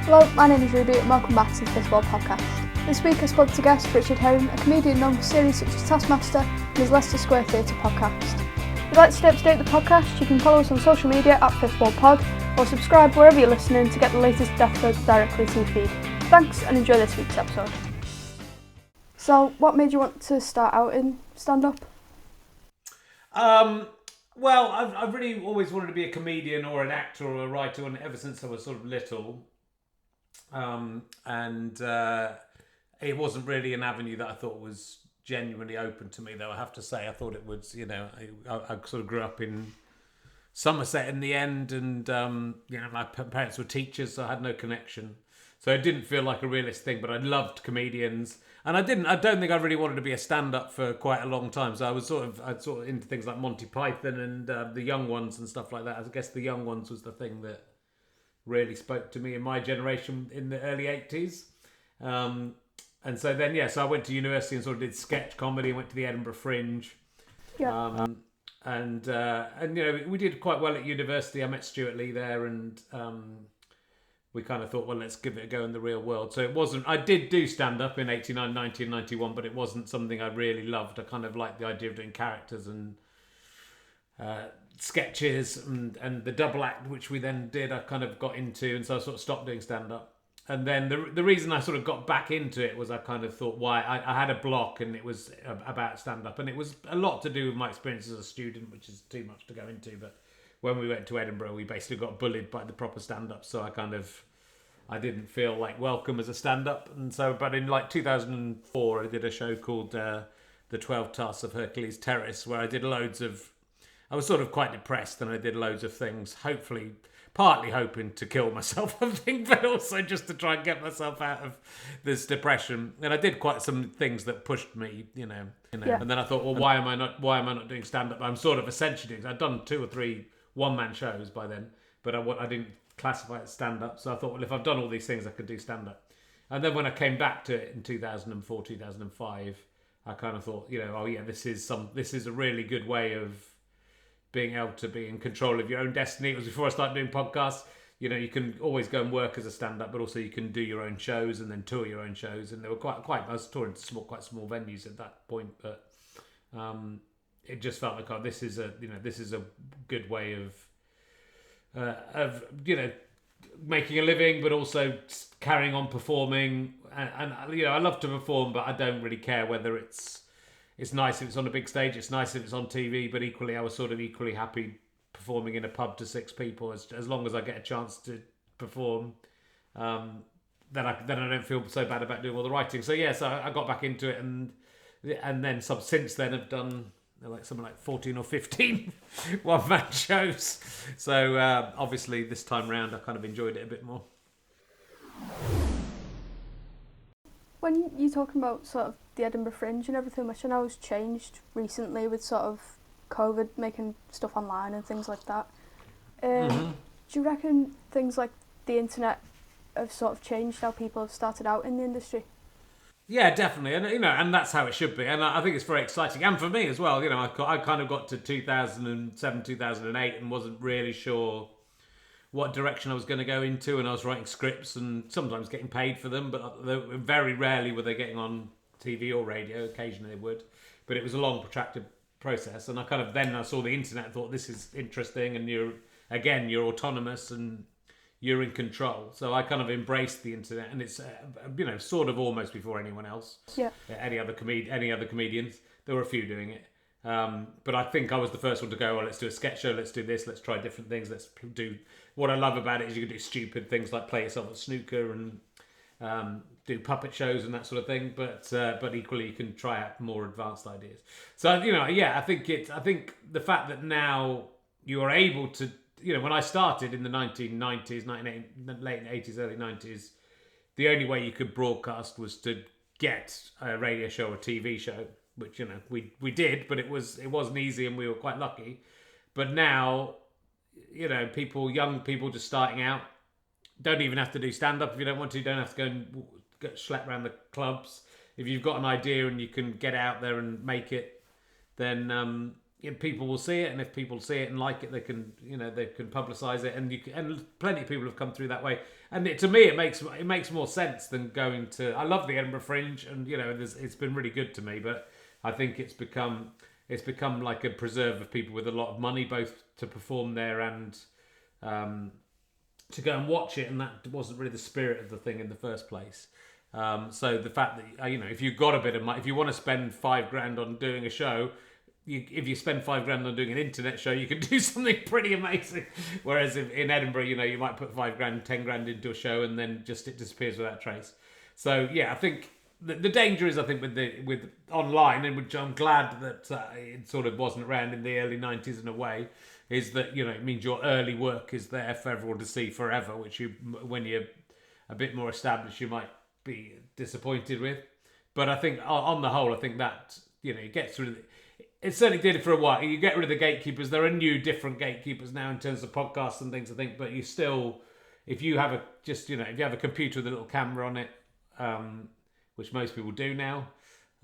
Hello, my name is Ruby and welcome back to the Fifth Wall Podcast. This week I spoke to guest Richard Hone, a comedian known for series such as Taskmaster and his Leicester Square Theatre Podcast. If you'd like to stay up to date with the podcast, you can follow us on social media at Fifth Wall Pod or subscribe wherever you're listening to get the latest episodes directly to your feed. Thanks and enjoy this week's episode. So, what made you want to start out in stand-up? Well, I've really always wanted to be a comedian or an actor or a writer, and ever since I was sort of little. It wasn't really an avenue that I thought was genuinely open to me, though I have to say. I thought it was, I sort of grew up in Somerset in the end, and my parents were teachers, so I had no connection. So it didn't feel like a realist thing, but I loved comedians. And I don't think I really wanted to be a stand-up for quite a long time. So I was sort of into things like Monty Python and the Young Ones and stuff like that. I guess the Young Ones was the thing that really spoke to me in my generation in the early 80s. And so then, so I went to university and sort of did sketch comedy, went to the Edinburgh Fringe. Yeah. We did quite well at university. I met Stuart Lee there, and we kind of thought, well, let's give it a go in the real world. So it wasn't, I did do stand-up in 89, 90 and 91, but it wasn't something I really loved. I kind of liked the idea of doing characters and sketches and the double act, which we then did, I kind of got into, and so I sort of stopped doing stand-up. And then the reason I sort of got back into it was I kind of thought, I had a block, and it was about stand-up, and it was a lot to do with my experience as a student, which is too much to go into, but when we went to Edinburgh, we basically got bullied by the proper stand-up, so I didn't feel like welcome as a stand-up. And so, but in like 2004, I did a show called The 12 Tasks of Hercules Terrace, where I was sort of quite depressed, and I did loads of things, partly hoping to kill myself, I think, but also just to try and get myself out of this depression. And I did quite some things that pushed me, Yeah. And then I thought, well, why am I not doing stand-up? I'm sort of essentially doing. I'd done 2 or 3 one-man shows by then, but I didn't classify it as stand-up. So I thought, well, if I've done all these things, I could do stand-up. And then when I came back to it in 2004, 2005, I kind of thought, this is a really good way of being able to be in control of your own destiny. It was before I started doing podcasts. You can always go and work as a stand-up, but also you can do your own shows and then tour your own shows. And they were I was touring quite small venues at that point, but it just felt like, this is a good way of making a living, but also carrying on performing. And I love to perform, but I don't really care whether it's nice if it's on a big stage. It's nice if it's on TV, but equally, I was sort of equally happy performing in a pub to 6 people as long as I get a chance to perform. Then I don't feel so bad about doing all the writing. So so I got back into it, and then since then I've done something like 14 or 15 one-man shows. So obviously this time round I kind of enjoyed it a bit more. When you're talking about sort of the Edinburgh Fringe and everything, which I know has changed recently with sort of COVID making stuff online and things like that, do you reckon things like the internet have sort of changed how people have started out in the industry? Yeah, definitely, and and that's how it should be, and I think it's very exciting, and for me as well. I kind of got to 2007, 2008, and wasn't really sure what direction I was going to go into, and I was writing scripts and sometimes getting paid for them, but very rarely were they getting on TV or radio. Occasionally they would, but it was a long, protracted process. And I saw the internet and thought, this is interesting, and you're autonomous and you're in control. So I kind of embraced the internet, and it's sort of almost before anyone else. Yeah. Any other comedians. There were a few doing it. But I think I was the first one to go, well, let's do a sketch show, let's do this, let's try different things, let's do... What I love about it is you can do stupid things like play yourself at snooker and do puppet shows and that sort of thing, but equally you can try out more advanced ideas. So, I think the fact that now you are able to... when I started in the 1990s, late 80s, early 90s, the only way you could broadcast was to get a radio show or TV show, which we did, but it wasn't easy, and we were quite lucky. But now, young people just starting out don't even have to do stand-up if you don't want to. You don't have to go and schlep around the clubs. If you've got an idea and you can get out there and make it, then people will see it, and if people see it and like it, they can publicise it, and plenty of people have come through that way. And to me, it makes more sense than going to. I love the Edinburgh Fringe, and it's been really good to me, but I think it's become like a preserve of people with a lot of money, both to perform there and to go and watch it, and that wasn't really the spirit of the thing in the first place. So the fact that if you've got a bit of money, if you want to spend $5,000 on doing a show, if you spend $5,000 on doing an internet show, you can do something pretty amazing. Whereas in Edinburgh, you might put $5,000, $10,000 into a show, and then just it disappears without trace. So yeah, I think the danger is, I think, with online, and which I'm glad that it sort of wasn't around in the early 90s in a way, is that it means your early work is there for everyone to see forever, which when you're a bit more established, you might be disappointed with. But I think on the whole, I think that it gets rid of it certainly did it for a while. You get rid of the gatekeepers. There are new different gatekeepers now in terms of podcasts and things, I think, but you still, if you have if you have a computer with a little camera on it, which most people do now,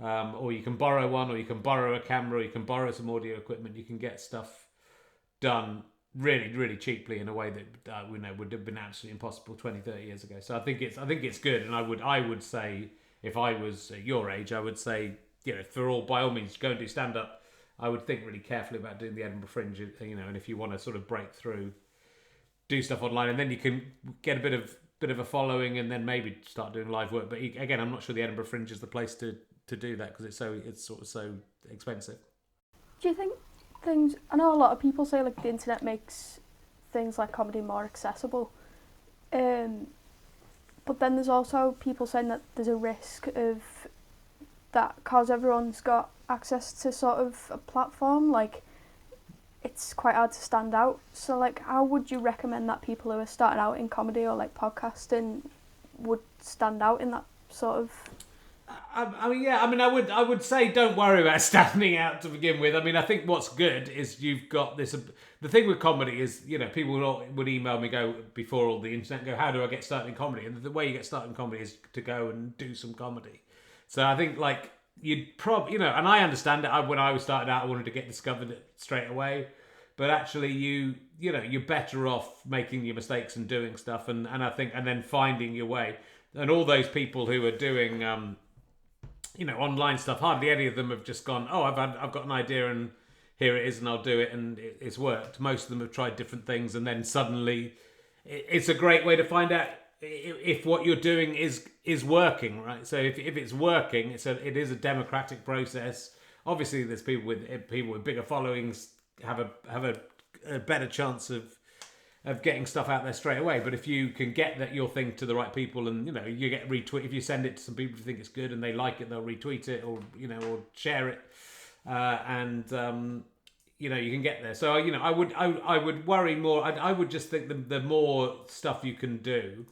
or you can borrow one, or you can borrow a camera, or you can borrow some audio equipment, you can get stuff done really, really cheaply in a way that would have been absolutely impossible 20, 30 years ago. So I think it's good, and I would say, if I was at your age, I would say, by all means, go and do stand up. I would think really carefully about doing the Edinburgh Fringe, and if you want to sort of break through, do stuff online, and then you can get a bit of a following, and then maybe start doing live work. But again, I'm not sure the Edinburgh Fringe is the place to do that, because it's sort of so expensive. Do you think I know a lot of people say like the internet makes things like comedy more accessible, but then there's also people saying that there's a risk of that, because everyone's got access to sort of a platform, like it's quite hard to stand out. So like, how would you recommend that people who are starting out in comedy or like podcasting would stand out in that sort of? I would say don't worry about standing out to begin with. I mean, I think what's good is you've got this. The thing with comedy is, people would email me before all the internet, go, how do I get started in comedy? And the way you get started in comedy is to go and do some comedy. So I think like you'd probably, and I understand it. When I was starting out, I wanted to get discovered straight away. But actually you're better off making your mistakes and doing stuff. And I think, and then finding your way. And all those people who are doing, online stuff, hardly any of them have just gone, oh, I've got an idea and here it is and I'll do it and it's worked. Most of them have tried different things, and then suddenly it's a great way to find out if what you're doing is working, right? So if it's working, it is a democratic process. Obviously, there's people with bigger followings have a better chance of getting stuff out there straight away. But if you can get your thing to the right people, and you get retweet, if you send it to some people who think it's good and they like it, they'll retweet it or share it, you can get there. So I would worry more. I would just think the more stuff you can do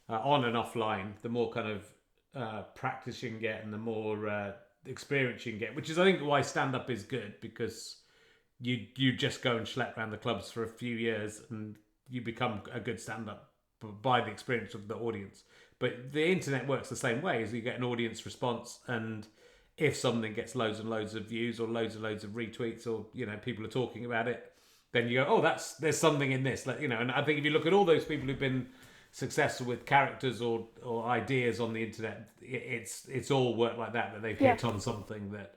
on and offline, the more kind of practice you can get, and the more experience you can get. Which is, I think, why stand up is good, because you just go and schlep around the clubs for a few years and you become a good stand-up by the experience of the audience. But the internet works the same way, as you get an audience response, and if something gets loads and loads of views or loads and loads of retweets, or people are talking about it, then you go, oh, there's something in this, and I think if you look at all those people who've been successful with characters or ideas on the internet, it's all work like that they've hit on something that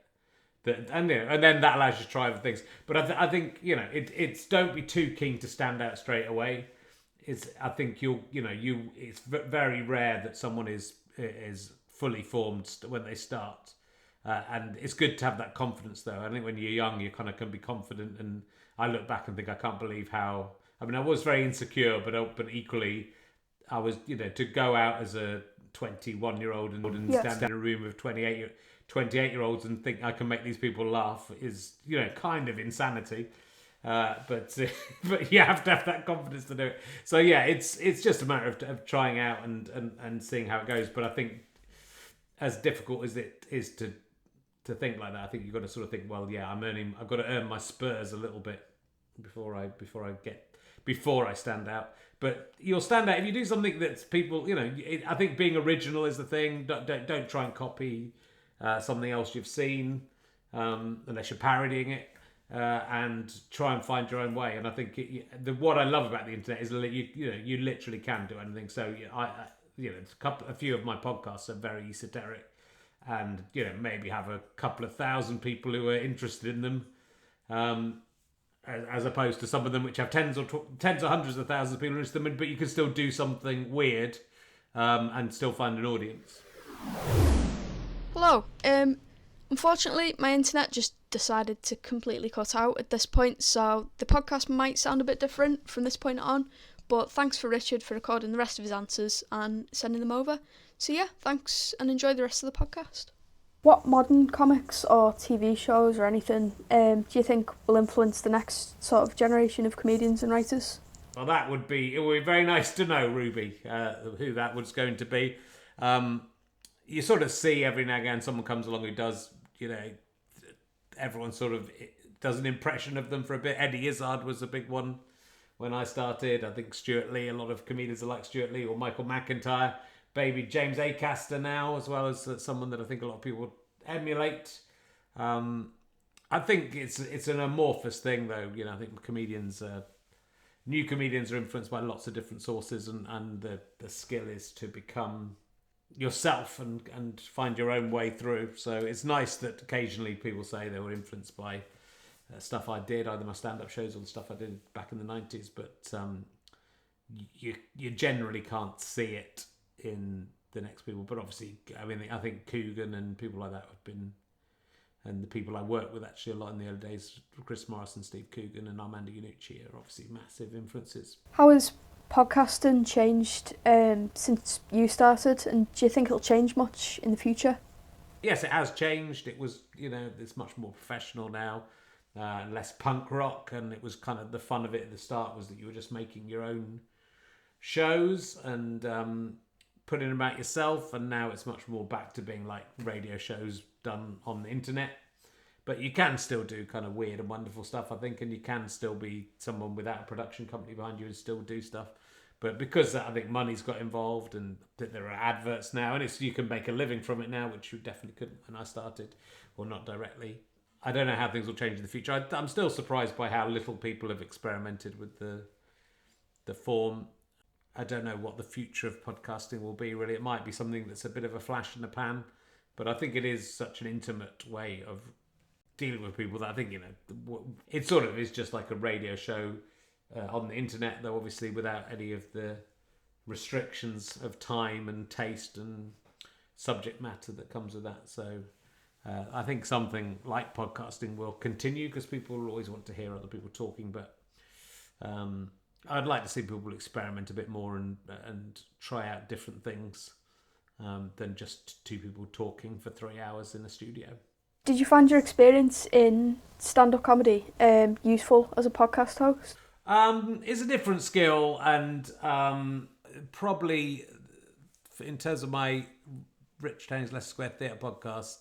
and then that allows you to try other things. But I think it's don't be too keen to stand out straight away. I think it's very rare that someone is fully formed when they start, and it's good to have that confidence though. I think when you're young, you kind of can be confident, and I look back and think I can't believe how. I mean, I was very insecure, but equally, I was to go out as a 21-year-old and stand in a room of 28-year-olds and think I can make these people laugh is kind of insanity, but you have to have that confidence to do it. So yeah, it's just a matter of trying out and seeing how it goes. But I think as difficult as it is to think like that, I think you've got to sort of think, well, yeah, I've got to earn my spurs a little bit before I stand out. But you'll stand out if you do something that's people. I think being original is the thing. Don't try and copy something else you've seen, unless you're parodying it. and try and find your own way. And I think what I love about the internet is you literally can do anything. So a few of my podcasts are very esoteric, and maybe have a couple of thousand people who are interested in them, as opposed to some of them which have tens or hundreds of thousands of people interested in them. But you can still do something weird, and still find an audience. Hello. Unfortunately, my internet just decided to completely cut out at this point, so the podcast might sound a bit different from this point on, but thanks for Richard for recording the rest of his answers and sending them over. So yeah, thanks and enjoy the rest of the podcast. What modern comics or TV shows or anything do you think will influence the next sort of generation of comedians and writers? Well, it would be very nice to know, Ruby, who that was going to be. You sort of see every now and again someone comes along who does, everyone sort of does an impression of them for a bit. Eddie Izzard was a big one when I started. I think Stuart Lee, a lot of comedians are like Stuart Lee or Michael McIntyre. Baby James Acaster now, as well as someone that I think a lot of people emulate. I think it's an amorphous thing, though. I think new comedians are influenced by lots of different sources, and the skill is to become yourself and find your own way through. So it's nice that occasionally people say they were influenced by stuff I did, either my stand-up shows or the stuff I did back in the 90s, but you generally can't see it in the next people. But obviously, I think Coogan and people like that have been, and the people I worked with actually a lot in the early days, Chris Morrison, Steve Coogan and Armando Iannucci are obviously massive influences. How has podcasting changed since you started, and do you think it'll change much in the future? Yes, it has changed. It was, it's much more professional now, less punk rock, and it was kind of the fun of it at the start was that you were just making your own shows and putting them out yourself, and now it's much more back to being like radio shows done on the internet. But you can still do kind of weird and wonderful stuff, I think, and you can still be someone without a production company behind you and still do stuff. But because I think money's got involved and that there are adverts now, and you can make a living from it now, which you definitely couldn't when I started, or not directly. I don't know how things will change in the future. I'm still surprised by how little people have experimented with the form. I don't know what the future of podcasting will be, really. It might be something that's a bit of a flash in the pan, but I think it is such an intimate way of dealing with people that I think, it sort of is just like a radio show on the internet, though obviously without any of the restrictions of time and taste and subject matter that comes with that. So I think something like podcasting will continue because people will always want to hear other people talking, but I'd like to see people experiment a bit more and try out different things than just two people talking for 3 hours in a studio. Did you find your experience in stand-up comedy useful as a podcast host? It's a different skill, and probably in terms of my Rich Tony's Leicester Square Theatre Podcast,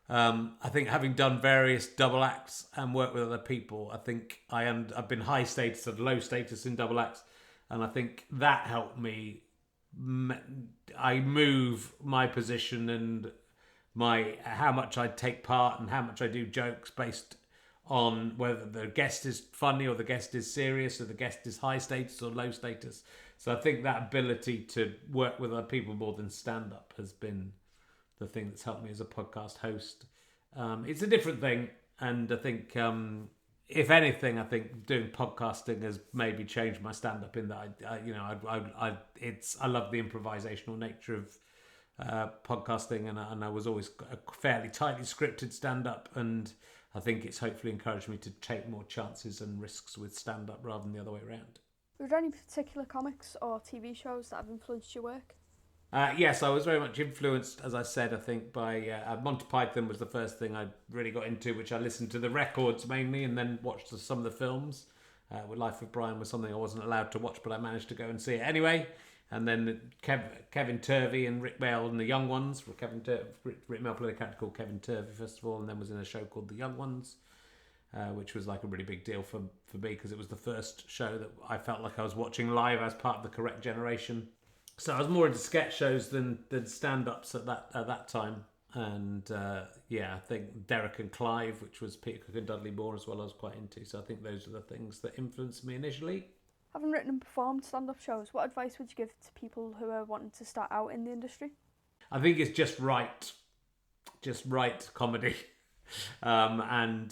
I think having done various double acts and worked with other people, I think I've been high status and low status in double acts, and I think that helped me. I move my position and how much I take part and how much I do jokes based on whether the guest is funny or the guest is serious or the guest is high status or low status. So I think that ability to work with other people more than stand up has been the thing that's helped me as a podcast host. It's a different thing, and I think if anything, I think doing podcasting has maybe changed my stand up in that I love the improvisational nature of podcasting, and I was always a fairly tightly scripted stand-up, and I think it's hopefully encouraged me to take more chances and risks with stand-up rather than the other way around. Were there any particular comics or TV shows that have influenced your work? Yes, I was very much influenced, as I said, I think by Monty Python was the first thing I really got into, which I listened to the records mainly and then watched some of the films. With Life of Brian was something I wasn't allowed to watch, but I managed to go and see it anyway. And then Kevin Turvey and Rick Mail and the Young Ones. Rick Mail played a character called Kevin Turvey, first of all, and then was in a show called The Young Ones, which was like a really big deal for me because it was the first show that I felt like I was watching live as part of the correct generation. So I was more into sketch shows than stand-ups at that time. And I think Derek and Clive, which was Peter Cook and Dudley Moore as well, I was quite into. So I think those are the things that influenced me initially. Having written and performed stand-up shows, what advice would you give to people who are wanting to start out in the industry? I think it's just write comedy. Don't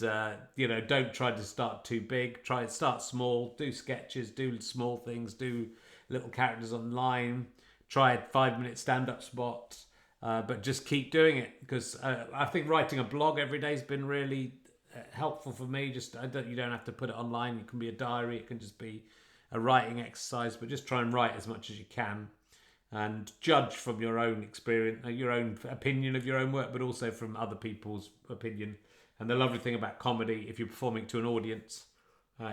try to start too big. Start small, do sketches, do small things, do little characters online, try a 5-minute stand-up spot, but just keep doing it, because I think writing a blog every day has been really helpful for me. You don't have to put it online. It can be a diary, it can just be a writing exercise, but just try and write as much as you can. And judge from your own experience, your own opinion of your own work, but also from other people's opinion. And the lovely thing about comedy, if you're performing to an audience,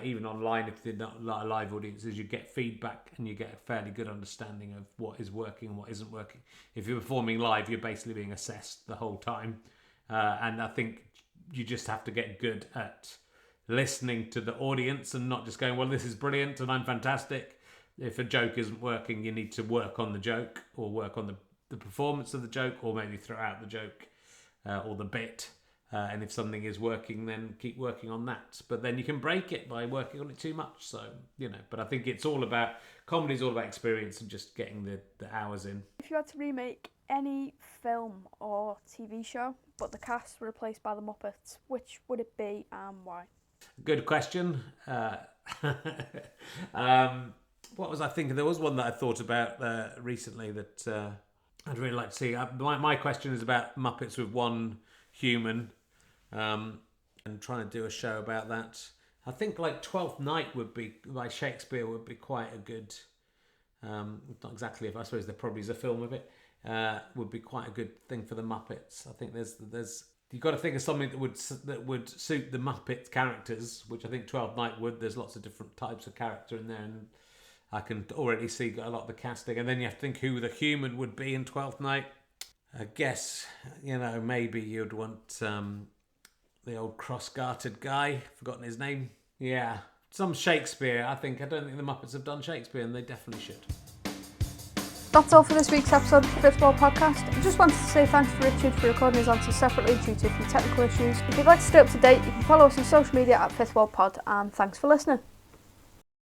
even online, if they're not a live audience, is you get feedback and you get a fairly good understanding of what is working and what isn't working. If you're performing live, you're basically being assessed the whole time. And I think you just have to get good at listening to the audience and not just going, well, this is brilliant and I'm fantastic. If a joke isn't working, you need to work on the joke, or work on the performance of the joke, or maybe throw out the joke or the bit. And if something is working, then keep working on that. But then you can break it by working on it too much. So, but I think it's all about, comedy's all about experience and just getting the hours in. If you had to remake any film or TV show, but the cast were replaced by the Muppets, which would it be and why? Good question. What was I thinking? There was one that I thought about recently that I'd really like to see. My question is about Muppets with one human, and trying to do a show about that. I think like Twelfth Night would be, by Shakespeare, would be quite a good. Not exactly. I suppose there probably is a film of it. Would be quite a good thing for the Muppets. I think there's you've got to think of something that would suit the Muppet characters, which I think Twelfth Night would. There's lots of different types of character in there, and I can already see a lot of the casting. And then you have to think who the human would be in Twelfth Night. I guess, maybe you'd want the old cross-gartered guy. Forgotten his name. Yeah, some Shakespeare. I don't think the Muppets have done Shakespeare, and they definitely should. That's all for this week's episode of the Fifth Wall Podcast. I just wanted to say thanks to Richard for recording his answers separately due to a few technical issues. If you'd like to stay up to date, you can follow us on social media at Fifth Wall Pod, and thanks for listening.